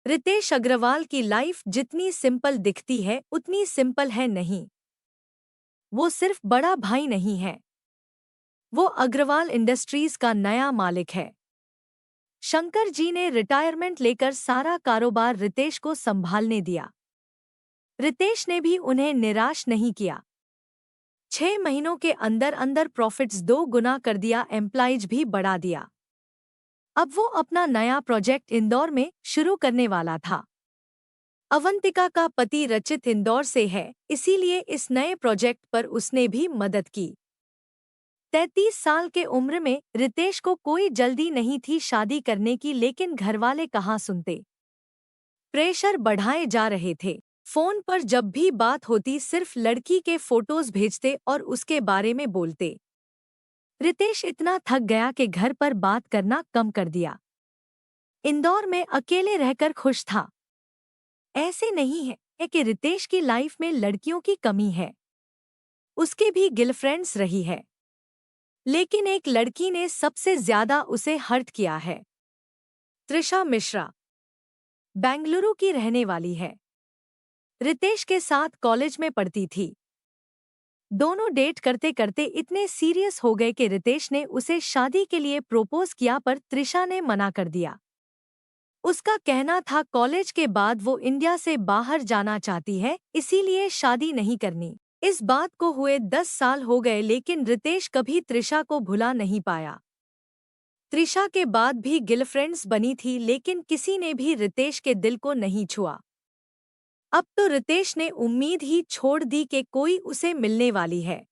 रितेश अग्रवाल की लाइफ जितनी सिंपल दिखती है उतनी सिंपल है नहीं। वो सिर्फ बड़ा भाई नहीं है, वो अग्रवाल इंडस्ट्रीज का नया मालिक है। शंकर जी ने रिटायरमेंट लेकर सारा कारोबार रितेश को संभालने दिया। रितेश ने भी उन्हें निराश नहीं किया। 6 महीनों के अंदर अंदर प्रॉफिट्स 2 गुना कर दिया, एम्प्लॉइज भी बढ़ा दिया। अब वो अपना नया प्रोजेक्ट इंदौर में शुरू करने वाला था। अवंतिका का पति रचित इंदौर से है, इसीलिए इस नए प्रोजेक्ट पर उसने भी मदद की। 33 साल के उम्र में रितेश को कोई जल्दी नहीं थी शादी करने की, लेकिन घरवाले कहाँ सुनते। प्रेशर बढ़ाए जा रहे थे। फोन पर जब भी बात होती सिर्फ लड़की के फोटोज भेजते और उसके बारे में बोलते। रितेश इतना थक गया कि घर पर बात करना कम कर दिया। इंदौर में अकेले रहकर खुश था। ऐसे नहीं है कि रितेश की लाइफ में लड़कियों की कमी है, उसके भी गर्लफ्रेंड्स रही है, लेकिन एक लड़की ने सबसे ज्यादा उसे हर्ट किया है। त्रिशा मिश्रा बेंगलुरु की रहने वाली है। रितेश के साथ कॉलेज में पढ़ती थी। दोनों डेट करते करते इतने सीरियस हो गए कि रितेश ने उसे शादी के लिए प्रपोज किया, पर त्रिशा ने मना कर दिया। उसका कहना था कॉलेज के बाद वो इंडिया से बाहर जाना चाहती है, इसीलिए शादी नहीं करनी। इस बात को हुए 10 साल हो गए, लेकिन रितेश कभी त्रिशा को भुला नहीं पाया। त्रिशा के बाद भी गर्लफ्रेंड्स बनी थी, लेकिन किसी ने भी रितेश के दिल को नहीं छुआ। अब तो रितेश ने उम्मीद ही छोड़ दी कि कोई उसे मिलने वाली है।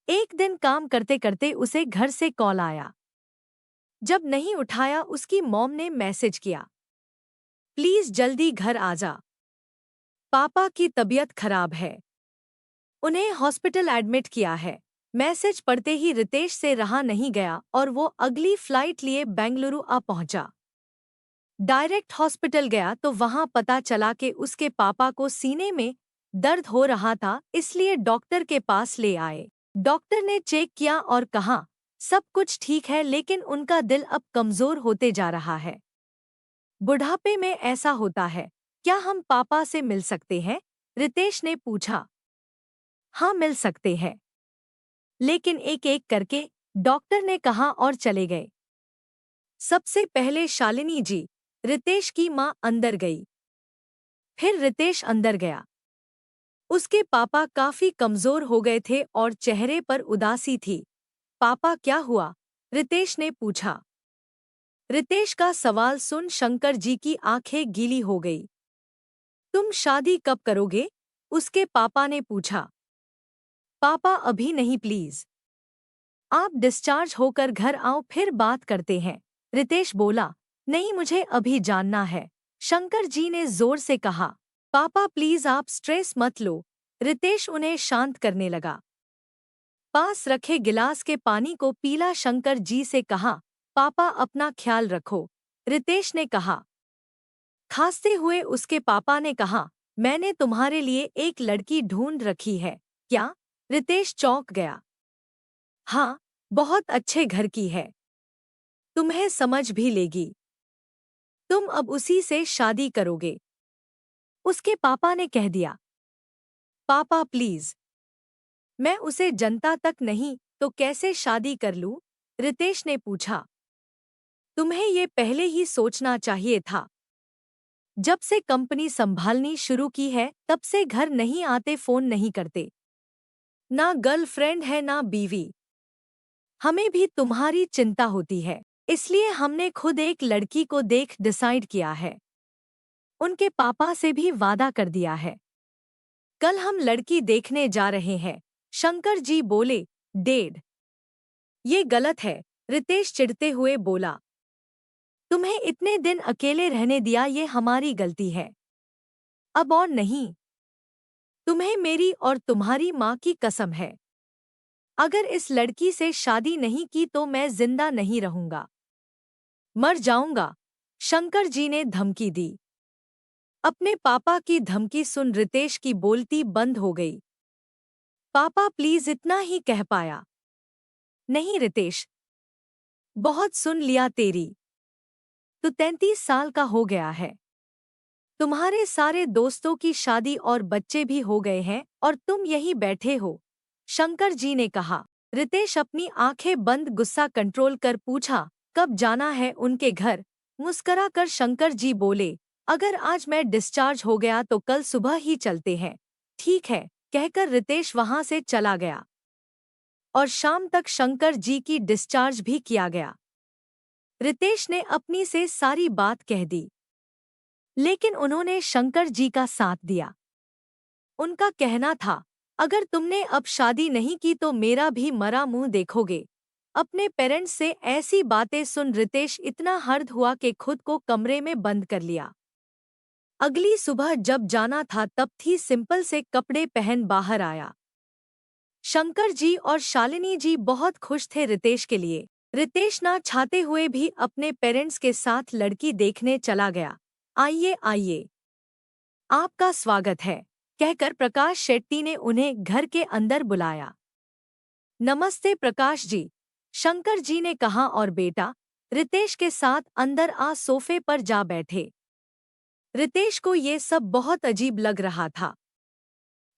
एक दिन काम करते करते उसे घर से कॉल आया। जब नहीं उठाया, उसकी मॉम ने मैसेज किया, प्लीज जल्दी घर आ जा, पापा की तबीयत खराब है, उन्हें हॉस्पिटल एडमिट किया है। मैसेज पढ़ते ही रितेश से रहा नहीं गया और वो अगली फ्लाइट लिए बेंगलुरु आ पहुंचा। डायरेक्ट हॉस्पिटल गया तो वहां पता चला कि उसके पापा को सीने में दर्द हो रहा था, इसलिए डॉक्टर के पास ले आए। डॉक्टर ने चेक किया और कहा सब कुछ ठीक है, लेकिन उनका दिल अब कमजोर होते जा रहा है। बुढ़ापे में ऐसा होता है, क्या हम पापा से मिल सकते हैं? रितेश ने पूछा। हाँ, मिल सकते हैं, लेकिन एक एक करके डॉक्टर ने कहा और चले गए। सबसे पहले शालिनी जी, रितेश की मां, अंदर गई। फिर रितेश अंदर गया। उसके पापा काफी कमजोर हो गए थे और चेहरे पर उदासी थी। पापा क्या हुआ? रितेश ने पूछा। रितेश का सवाल सुन शंकर जी की आंखें गीली हो गई। तुम शादी कब करोगे? उसके पापा ने पूछा। पापा अभी नहीं प्लीज, आप डिस्चार्ज होकर घर आओ फिर बात करते हैं। रितेश बोला, नहीं मुझे अभी जानना है। शंकर जी ने जोर से कहा, पापा प्लीज आप स्ट्रेस मत लो। रितेश उन्हें शांत करने लगा। पास रखे गिलास के पानी को पीला शंकर जी से कहा, पापा अपना ख्याल रखो। रितेश ने कहा। खांसते हुए उसके पापा ने कहा, मैंने तुम्हारे लिए एक लड़की ढूंढ रखी है। क्या? रितेश चौंक गया। हाँ, बहुत अच्छे घर की है, तुम्हें समझ भी लेगी, तुम अब उसी से शादी करोगे, उसके पापा ने कह दिया। पापा प्लीज, मैं उसे जनता तक नहीं तो कैसे शादी कर लूं? रितेश ने पूछा। तुम्हें ये पहले ही सोचना चाहिए था। जब से कंपनी संभालनी शुरू की है तब से घर नहीं आते, फोन नहीं करते, ना गर्लफ्रेंड है ना बीवी। हमें भी तुम्हारी चिंता होती है, इसलिए हमने खुद एक लड़की को देख डिसाइड किया है। उनके पापा से भी वादा कर दिया है। कल हम लड़की देखने जा रहे हैं। शंकर जी बोले, डेढ़, ये गलत है। रितेश चिढ़ते हुए बोला, तुम्हें इतने दिन अकेले रहने दिया, ये हमारी गलती है। अब और नहीं, तुम्हें मेरी और तुम्हारी माँ की कसम है, अगर इस लड़की से शादी नहीं की तो मैं जिंदा नहीं रहूंगा, मर जाऊंगा। शंकर जी ने धमकी दी। अपने पापा की धमकी सुन रितेश की बोलती बंद हो गई। पापा प्लीज, इतना ही कह पाया। नहीं रितेश, बहुत सुन लिया तेरी, तो 33 साल का हो गया है, तुम्हारे सारे दोस्तों की शादी और बच्चे भी हो गए हैं और तुम यहीं बैठे हो, शंकर जी ने कहा। रितेश अपनी आंखें बंद गुस्सा कंट्रोल कर पूछा, कब जाना है उनके घर? मुस्करा कर शंकर जी बोले, अगर आज मैं डिस्चार्ज हो गया तो कल सुबह ही चलते हैं। ठीक है, कहकर रितेश वहां से चला गया और शाम तक शंकर जी की डिस्चार्ज भी किया गया। रितेश ने अपनी से सारी बात कह दी, लेकिन उन्होंने शंकर जी का साथ दिया। उनका कहना था, अगर तुमने अब शादी नहीं की तो मेरा भी मरा मुंह देखोगे। अपने पेरेंट्स से ऐसी बातें सुन रितेश इतना हर्ट हुआ कि खुद को कमरे में बंद कर लिया। अगली सुबह जब जाना था तब थी सिंपल से कपड़े पहन बाहर आया। शंकर जी और शालिनी जी बहुत खुश थे रितेश के लिए। रितेश ना चाहते हुए भी अपने पेरेंट्स के साथ लड़की देखने चला गया। आइए आइए, आपका स्वागत है, कहकर प्रकाश शेट्टी ने उन्हें घर के अंदर बुलाया। नमस्ते प्रकाश जी, शंकर जी ने कहा और बेटा, रितेश के साथ अंदर आ सोफे पर जा बैठे। रितेश को ये सब बहुत अजीब लग रहा था।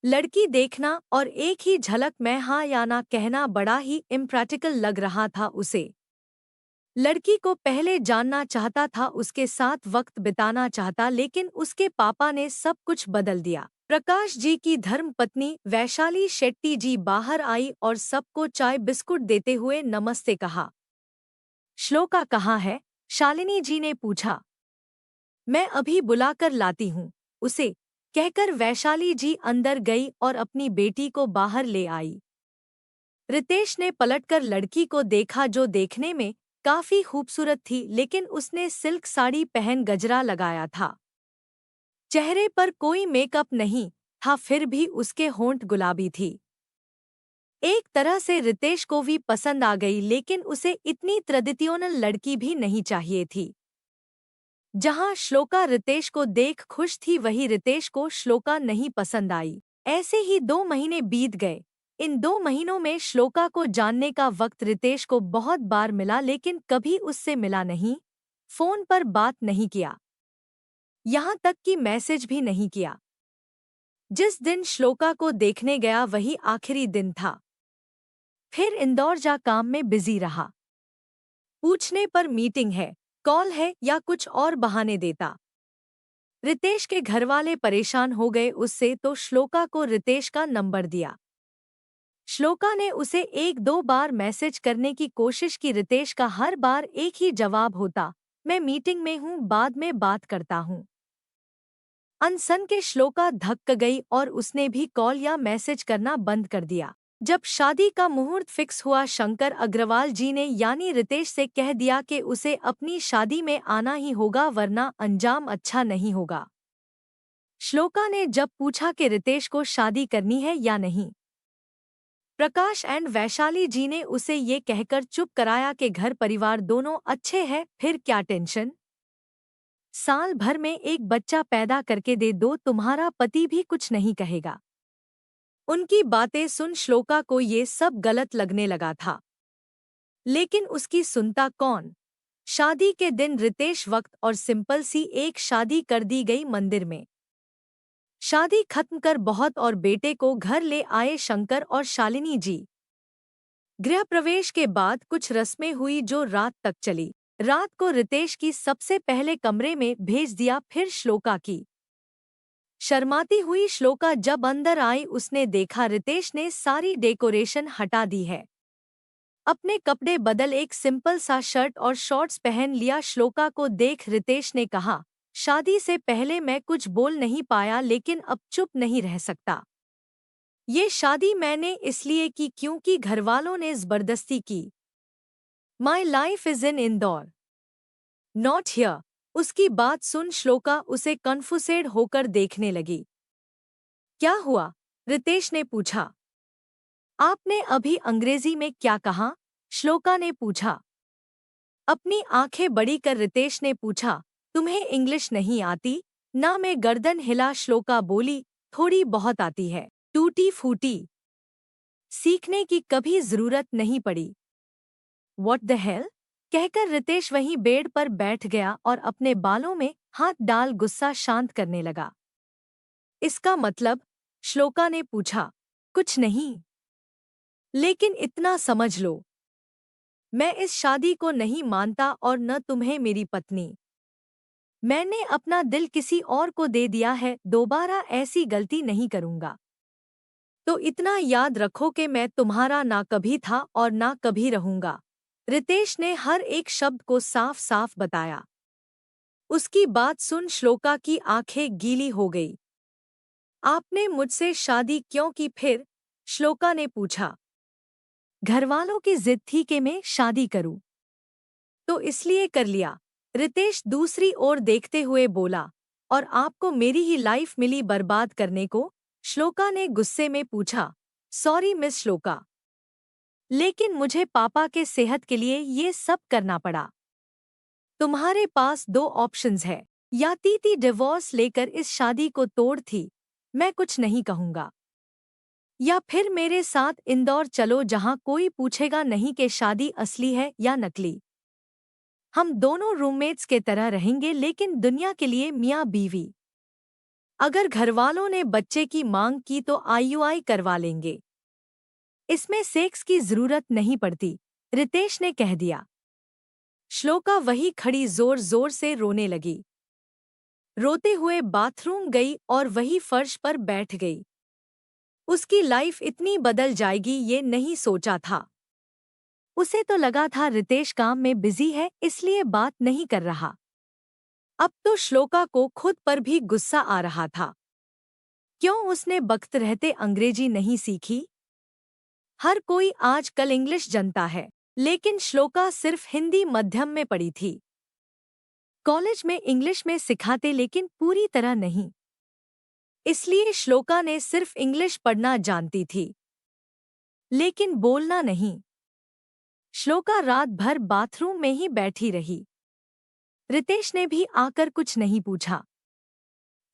लड़की देखना और एक ही झलक में हाँ या ना कहना बड़ा ही इम्प्रैक्टिकल लग रहा था उसे। लड़की को पहले जानना चाहता था, उसके साथ वक्त बिताना चाहता, लेकिन उसके पापा ने सब कुछ बदल दिया। प्रकाश जी की धर्मपत्नी वैशाली शेट्टी जी बाहर आई और सबको चाय बिस्कुट देते हुए नमस्ते कहा। श्लोका कहाँ है? शालिनी जी ने पूछा। मैं अभी बुलाकर लाती हूँ उसे, कहकर वैशाली जी अंदर गई और अपनी बेटी को बाहर ले आई। रितेश ने पलटकर लड़की को देखा जो देखने में काफी खूबसूरत थी, लेकिन उसने सिल्क साड़ी पहन गजरा लगाया था। चेहरे पर कोई मेकअप नहीं था, फिर भी उसके होंठ गुलाबी थी। एक तरह से रितेश को भी पसंद आ गई, लेकिन उसे इतनी ट्रेडिशनल लड़की भी नहीं चाहिए थी। जहां श्लोका रितेश को देख खुश थी, वही रितेश को श्लोका नहीं पसंद आई। ऐसे ही 2 महीने बीत गए। इन 2 महीनों में श्लोका को जानने का वक्त रितेश को बहुत बार मिला, लेकिन कभी उससे मिला नहीं, फोन पर बात नहीं किया, यहाँ तक कि मैसेज भी नहीं किया। जिस दिन श्लोका को देखने गया वही आखिरी दिन था। फिर इंदौर जा काम में बिजी रहा। पूछने पर मीटिंग है, कॉल है या कुछ और बहाने देता। रितेश के घरवाले परेशान हो गए उससे, तो श्लोका को रितेश का नंबर दिया। श्लोका ने उसे 1-2 बार मैसेज करने की कोशिश की। रितेश का हर बार एक ही जवाब होता, मैं मीटिंग में हूँ, बाद में बात करता हूँ। अनसन के श्लोका धक्क गई और उसने भी कॉल या मैसेज करना बंद कर दिया। जब शादी का मुहूर्त फिक्स हुआ, शंकर अग्रवाल जी ने यानी रितेश से कह दिया कि उसे अपनी शादी में आना ही होगा, वरना अंजाम अच्छा नहीं होगा। श्लोका ने जब पूछा कि रितेश को शादी करनी है या नहीं, प्रकाश एंड वैशाली जी ने उसे ये कहकर चुप कराया कि घर परिवार दोनों अच्छे हैं, फिर क्या टेंशन। साल भर में एक बच्चा पैदा करके दे दो, तुम्हारा पति भी कुछ नहीं कहेगा। उनकी बातें सुन श्लोका को ये सब गलत लगने लगा था, लेकिन उसकी सुनता कौन। शादी के दिन रितेश वक्त और सिंपल सी एक शादी कर दी गई मंदिर में। शादी खत्म कर बहुत और बेटे को घर ले आए शंकर और शालिनी जी। गृह प्रवेश के बाद कुछ रस्में हुई जो रात तक चली। रात को रितेश की सबसे पहले कमरे में भेज दिया, फिर श्लोका की। शर्माती हुई श्लोका जब अंदर आई, उसने देखा रितेश ने सारी डेकोरेशन हटा दी है। अपने कपड़े बदल एक सिंपल सा शर्ट और शॉर्ट्स पहन लिया। श्लोका को देख रितेश ने कहा, शादी से पहले मैं कुछ बोल नहीं पाया, लेकिन अब चुप नहीं रह सकता। ये शादी मैंने इसलिए की क्योंकि घरवालों ने जबरदस्ती की। My life is in Indore, not here. उसकी बात सुन श्लोका उसे कन्फ्यूजेड होकर देखने लगी। क्या हुआ? रितेश ने पूछा। आपने अभी अंग्रेजी में क्या कहा? श्लोका ने पूछा। अपनी आंखें बड़ी कर रितेश ने पूछा, तुम्हें इंग्लिश नहीं आती? ना। मैं गर्दन हिला श्लोका बोली, थोड़ी बहुत आती है, टूटी फूटी। सीखने की कभी जरूरत नहीं पड़ी। What the hell? कहकर रितेश वहीं बेड पर बैठ गया और अपने बालों में हाथ डाल गुस्सा शांत करने लगा। इसका मतलब? श्लोका ने पूछा। कुछ नहीं, लेकिन इतना समझ लो, मैं इस शादी को नहीं मानता और न तुम्हें मेरी पत्नी। मैंने अपना दिल किसी और को दे दिया है, दोबारा ऐसी गलती नहीं करूंगा। तो इतना याद रखो कि मैं तुम्हारा ना कभी था और ना कभी रहूंगा। रितेश ने हर एक शब्द को साफ साफ बताया। उसकी बात सुन श्लोका की आंखें गीली हो गई। आपने मुझसे शादी क्यों की फिर? श्लोका ने पूछा। घरवालों की जिद थी कि मैं शादी करूं, तो इसलिए कर लिया। रितेश दूसरी ओर देखते हुए बोला। और आपको मेरी ही लाइफ मिली बर्बाद करने को? श्लोका ने गुस्से में पूछा। सॉरी मिस श्लोका, लेकिन मुझे पापा के सेहत के लिए ये सब करना पड़ा। तुम्हारे पास दो ऑप्शंस है, या तीती डिवोर्स लेकर इस शादी को तोड़ थी, मैं कुछ नहीं कहूंगा, या फिर मेरे साथ इंदौर चलो जहां कोई पूछेगा नहीं कि शादी असली है या नकली। हम दोनों रूममेट्स के तरह रहेंगे, लेकिन दुनिया के लिए मियाँ बीवी। अगर घरवालों ने बच्चे की मांग की तो आईयूआई करवा लेंगे, इसमें सेक्स की जरूरत नहीं पड़ती, रितेश ने कह दिया। श्लोका वही खड़ी जोर जोर से रोने लगी। रोते हुए बाथरूम गई और वही फर्श पर बैठ गई। उसकी लाइफ इतनी बदल जाएगी ये नहीं सोचा था। उसे तो लगा था रितेश काम में बिजी है इसलिए बात नहीं कर रहा। अब तो श्लोका को खुद पर भी गुस्सा आ रहा था। क्यों उसने वक्त रहते अंग्रेजी नहीं सीखी? हर कोई आजकल इंग्लिश जानता है, लेकिन श्लोका सिर्फ हिंदी मध्यम में पढ़ी थी। कॉलेज में इंग्लिश में सिखाते लेकिन पूरी तरह नहीं, इसलिए श्लोका ने सिर्फ इंग्लिश पढ़ना जानती थी, लेकिन बोलना नहीं। श्लोका रात भर बाथरूम में ही बैठी रही। रितेश ने भी आकर कुछ नहीं पूछा।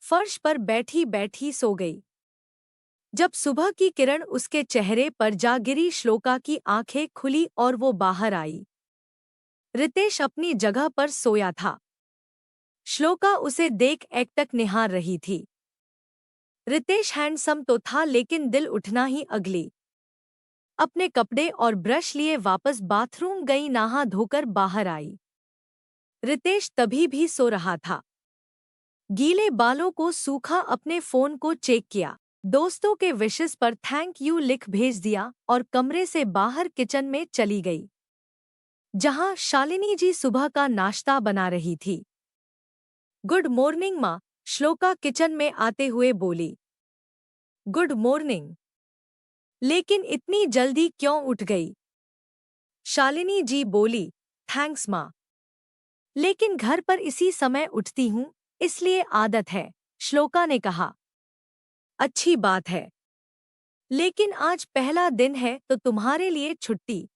फर्श पर बैठी बैठी सो गई। जब सुबह की किरण उसके चेहरे पर जा गिरी, श्लोका की आंखें खुली और वो बाहर आई। रितेश अपनी जगह पर सोया था। श्लोका उसे देख एकटक निहार रही थी। रितेश हैंडसम तो था, लेकिन दिल उठना ही अगली। अपने कपड़े और ब्रश लिए वापस बाथरूम गई, नहा धोकर बाहर आई। रितेश तभी भी सो रहा था। गीले बालों को सूखा अपने फोन को चेक किया, दोस्तों के विशेस पर थैंक यू लिख भेज दिया और कमरे से बाहर किचन में चली गई, जहां शालिनी जी सुबह का नाश्ता बना रही थी। गुड मॉर्निंग माँ, श्लोका किचन में आते हुए बोली। गुड मॉर्निंग, लेकिन इतनी जल्दी क्यों उठ गई? शालिनी जी बोली। थैंक्स माँ, लेकिन घर पर इसी समय उठती हूँ, इसलिए आदत है, श्लोका ने कहा। अच्छी बात है, लेकिन आज पहला दिन है तो तुम्हारे लिए छुट्टी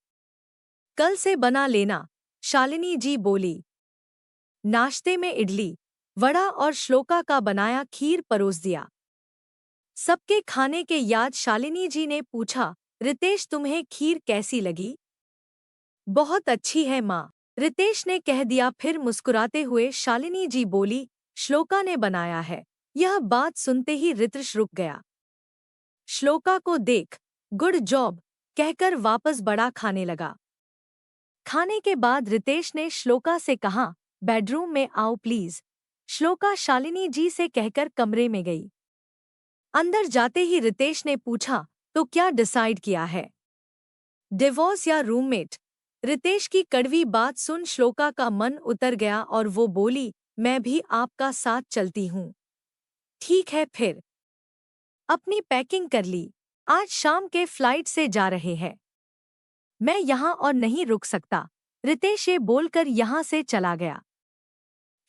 कल से बना लेना, शालिनी जी बोली। नाश्ते में इडली, वड़ा और श्लोका का बनाया खीर परोस दिया। सबके खाने के बाद शालिनी जी ने पूछा, रितेश तुम्हें खीर कैसी लगी? बहुत अच्छी है माँ, रितेश ने कह दिया। फिर मुस्कुराते हुए शालिनी जी बोली, श्लोका ने बनाया है। यह बात सुनते ही रितेश रुक गया। श्लोका को देख गुड जॉब कहकर वापस बड़ा खाने लगा। खाने के बाद रितेश ने श्लोका से कहा, बेडरूम में आओ प्लीज। श्लोका शालिनी जी से कहकर कमरे में गई। अंदर जाते ही रितेश ने पूछा, तो क्या डिसाइड किया है, डिवोर्स या रूममेट? रितेश की कड़वी बात सुन श्लोका का मन उतर गया और वो बोली, मैं भी आपका साथ चलती हूँ। ठीक है फिर। अपनी पैकिंग कर ली, आज शाम के फ्लाइट से जा रहे हैं। मैं यहाँ और नहीं रुक सकता, रितेश ये बोलकर यहाँ से चला गया।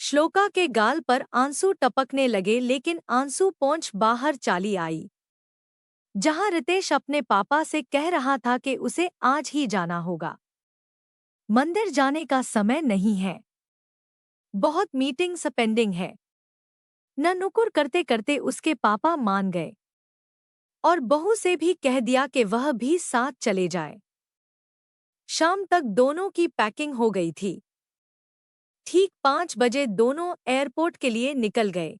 श्लोका के गाल पर आंसू टपकने लगे, लेकिन आंसू पोंछ बाहर चाली आई। जहां रितेश अपने पापा से कह रहा था कि उसे आज ही जाना होगा। मंदिर जाने का समय नहीं है, बहुत मीटिंग्स पेंडिंग है। न नुकुर करते करते उसके पापा मान गए और बहू से भी कह दिया कि वह भी साथ चले जाए। शाम तक दोनों की पैकिंग हो गई थी। ठीक 5 बजे दोनों एयरपोर्ट के लिए निकल गए।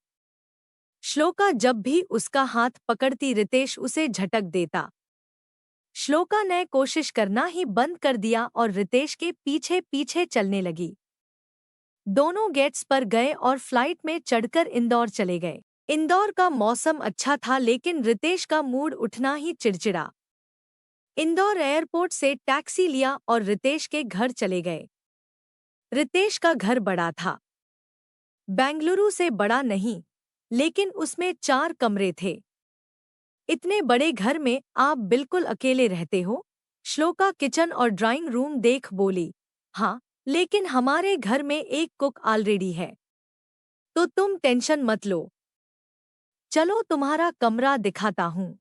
श्लोका जब भी उसका हाथ पकड़ती रितेश उसे झटक देता। श्लोका ने कोशिश करना ही बंद कर दिया और रितेश के पीछे पीछे चलने लगी। दोनों गेट्स पर गए और फ्लाइट में चढ़कर इंदौर चले गए। इंदौर का मौसम अच्छा था लेकिन रितेश का मूड उठना ही चिड़चिड़ा। इंदौर एयरपोर्ट से टैक्सी लिया और रितेश के घर चले गए। रितेश का घर बड़ा था, बेंगलुरु से बड़ा नहीं, लेकिन उसमें 4 कमरे थे। इतने बड़े घर में आप बिल्कुल अकेले रहते हो? श्लोका किचन और ड्राइंग रूम देख बोली। हाँ, लेकिन हमारे घर में एक कुक ऑलरेडी है, तो तुम टेंशन मत लो। चलो तुम्हारा कमरा दिखाता हूँ।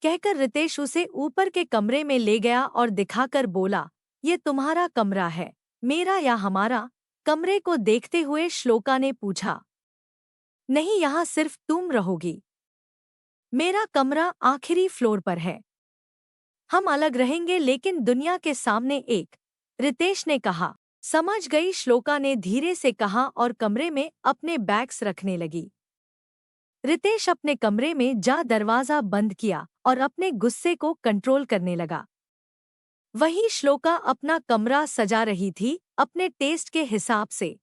कहकर रितेश उसे ऊपर के कमरे में ले गया और दिखाकर बोला, ये तुम्हारा कमरा है, मेरा या हमारा? कमरे को देखते हुए श्लोका ने पूछा। नहीं, यहाँ सिर्फ तुम रहोगी। मेरा कमरा आखिरी फ्लोर पर है। हम अलग रहेंगे लेकिन दुनिया के सामने एक, रितेश ने कहा। समझ गई, श्लोका ने धीरे से कहा और कमरे में अपने बैग्स रखने लगी। रितेश अपने कमरे में जा दरवाजा बंद किया और अपने गुस्से को कंट्रोल करने लगा। वहीं श्लोका अपना कमरा सजा रही थी अपने टेस्ट के हिसाब से।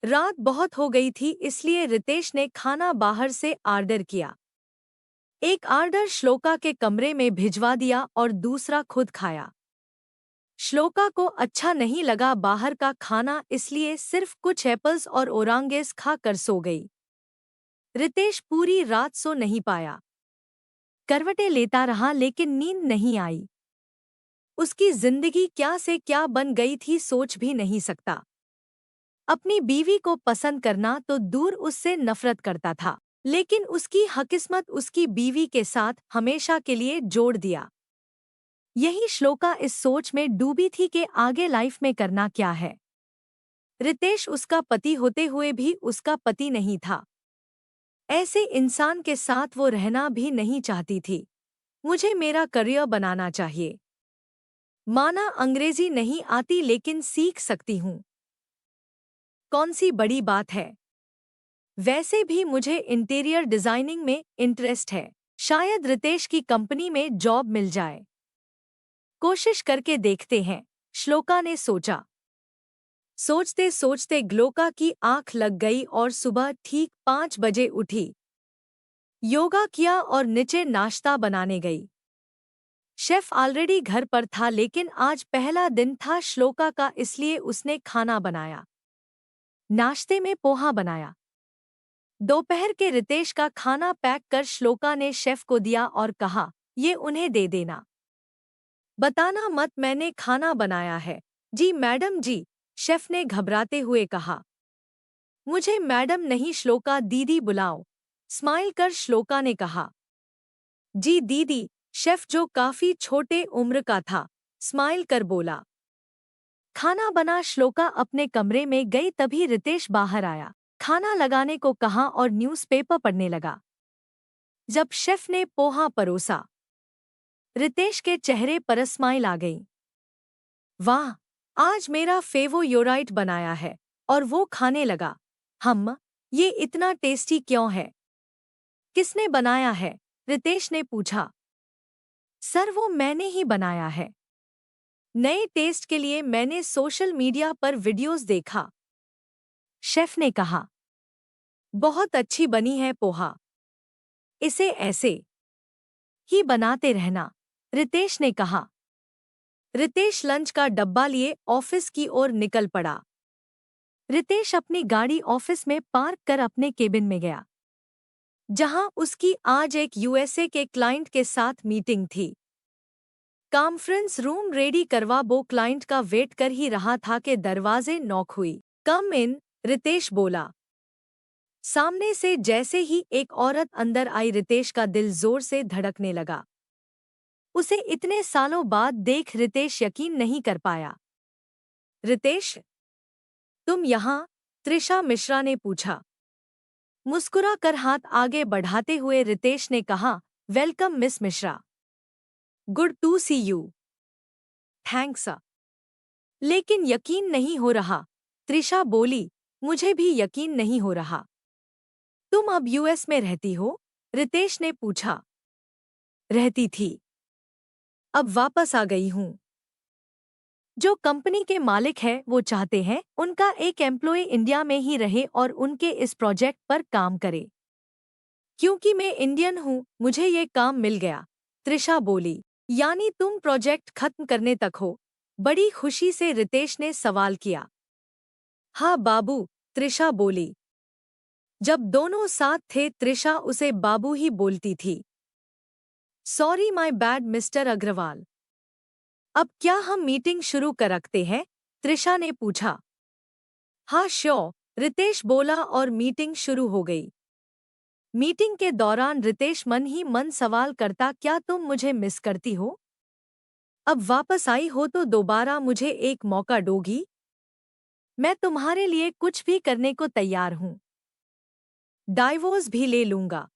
रात बहुत हो गई थी इसलिए रितेश ने खाना बाहर से ऑर्डर किया। एक ऑर्डर श्लोका के कमरे में भिजवा दिया और दूसरा खुद खाया। श्लोका को अच्छा नहीं लगा बाहर का खाना इसलिए सिर्फ कुछ एप्पल्स और ओरांगेस खाकर सो गई। रितेश पूरी रात सो नहीं पाया। करवटें लेता रहा लेकिन नींद नहीं आई। उसकी जिंदगी क्या से क्या बन गई थी सोच भी नहीं सकता। अपनी बीवी को पसंद करना तो दूर, उससे नफरत करता था, लेकिन उसकी हकिस्मत उसकी बीवी के साथ हमेशा के लिए जोड़ दिया। यही श्लोका इस सोच में डूबी थी कि आगे लाइफ में करना क्या है। रितेश उसका पति होते हुए भी उसका पति नहीं था। ऐसे इंसान के साथ वो रहना भी नहीं चाहती थी। मुझे मेरा करियर बनाना चाहिए। माना अंग्रेजी नहीं आती लेकिन सीख सकती हूँ। कौन सी बड़ी बात है। वैसे भी मुझे इंटीरियर डिजाइनिंग में इंटरेस्ट है। शायद रितेश की कंपनी में जॉब मिल जाए। कोशिश करके देखते हैं, श्लोका ने सोचा। सोचते सोचते ग्लोका की आंख लग गई और सुबह ठीक 5 बजे उठी। योगा किया और नीचे नाश्ता बनाने गई। शेफ ऑलरेडी घर पर था लेकिन आज पहला दिन था श्लोका का इसलिए उसने खाना बनाया। नाश्ते में पोहा बनाया। दोपहर के रितेश का खाना पैक कर श्लोका ने शेफ को दिया और कहा, ये उन्हें दे देना। बताना मत मैंने खाना बनाया है। जी मैडम जी, शेफ ने घबराते हुए कहा। मुझे मैडम नहीं श्लोका दीदी बुलाओ, स्माइल कर श्लोका ने कहा। जी दीदी, शेफ जो काफी छोटे उम्र का था, स्माइल कर बोला। खाना बना श्लोका अपने कमरे में गई तभी रितेश बाहर आया। खाना लगाने को कहा और न्यूज़पेपर पढ़ने लगा। जब शेफ ने पोहा परोसा, रितेश के चेहरे पर स्माइल आ गई। वाह, आज मेरा फेवोराइट बनाया है। और वो खाने लगा। ये इतना टेस्टी क्यों है? किसने बनाया है? रितेश ने पूछा। सर वो मैंने ही बनाया है। नए टेस्ट के लिए मैंने सोशल मीडिया पर वीडियोस देखा। शेफ ने कहा। बहुत अच्छी बनी है पोहा। इसे ऐसे ही बनाते रहना, रितेश ने कहा। रितेश लंच का डब्बा लिए ऑफिस की ओर निकल पड़ा। रितेश अपनी गाड़ी ऑफिस में पार्क कर अपने केबिन में गया, जहां उसकी आज एक यूएसए के क्लाइंट के साथ मीटिंग थी। कॉन्फ्रेंस रूम रेडी करवा वो क्लाइंट का वेट कर ही रहा था कि दरवाजे नॉक हुई। कम इन, रितेश बोला। सामने से जैसे ही एक औरत अंदर आई रितेश का दिल जोर से धड़कने लगा। उसे इतने सालों बाद देख रितेश यकीन नहीं कर पाया। रितेश, तुम यहाँ? त्रिशा मिश्रा ने पूछा। मुस्कुरा कर हाथ आगे बढ़ाते हुए रितेश ने कहा, welcome miss Mishra. Good to see you. Thanks. लेकिन यकीन नहीं हो रहा, त्रिशा बोली। मुझे भी यकीन नहीं हो रहा। तुम अब यूएस में रहती हो? रितेश ने पूछा। रहती थी। अब वापस आ गई हूँ। जो कंपनी के मालिक हैं वो चाहते हैं उनका एक एम्प्लॉय इंडिया में ही रहे और उनके इस प्रोजेक्ट पर काम करे। क्योंकि मैं इंडियन हूँ मुझे ये काम मिल गया, त्रिशा बोली। यानी तुम प्रोजेक्ट खत्म करने तक हो? बड़ी खुशी से रितेश ने सवाल किया। हाँ बाबू, त्रिशा बोली। जब दोनों साथ थे त्रिशा उसे बाबू ही बोलती थी। Sorry my bad mister Agarwal. अब क्या हम मीटिंग शुरू कर रखते हैं? त्रिशा ने पूछा। हाँ श्योर, रितेश बोला और मीटिंग शुरू हो गई। मीटिंग के दौरान रितेश मन ही मन सवाल करता, क्या तुम मुझे मिस करती हो? अब वापस आई हो तो दोबारा मुझे एक मौका दोगी? मैं तुम्हारे लिए कुछ भी करने को तैयार हूँ। डाइवोर्स भी ले लूंगा।